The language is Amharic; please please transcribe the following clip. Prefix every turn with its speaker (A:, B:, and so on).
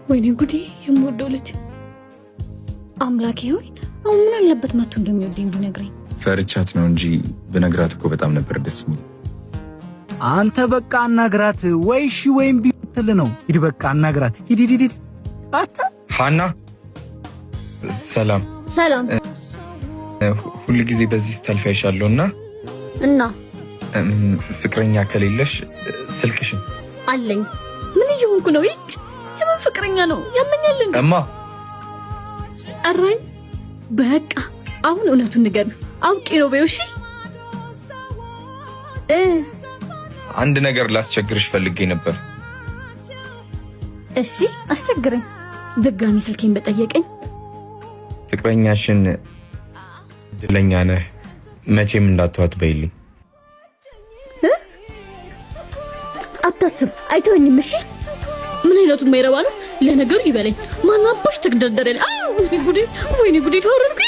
A: ወይኔ ጉዴ የምወደው ልጅ አምላኬ ሆይ አሁን ምን አለበት መጥቶ እንደሚወደኝ ቢነግረኝ።
B: ፈርቻት ነው እንጂ ብነግራት እኮ በጣም ነበር ደስ የሚል።
C: አንተ በቃ አናግራት ወይ እሺ ወይም ቢትል ነው። ሂድ በቃ አናግራት። ሂድ አታ
B: ሃና ሰላም
A: ሰላም።
B: ሁሉ ጊዜ በዚህ ስታልፍ አይሻለሁና ፍቅረኛ ከሌለሽ ስልክሽን
A: አለኝ። ምን እየሆንኩ ነው? ይጭ የምን ፍቅረኛ ነው? ያመኛል እንዴ?
B: እማ
A: አራኝ በቃ አሁን እውነቱን ንገር። አውቄ ነው በይው። እሺ
B: አንድ ነገር ላስቸግርሽ ፈልጌ ነበር።
A: እሺ አስቸግረኝ። ድጋሚ ስልኬን በጠየቀኝ።
B: ፍቅረኛሽን እድለኛ ነህ መቼም እንዳትዋት በይልኝ።
A: አታስብ አይተወኝም። እሺ ምን አይነቱ የማይረባ ነው? ለነገሩ ይበለኝ። ማን አባሽ ተግደርደረኝ። ወይኔ ጉዴ ተወረድኩ።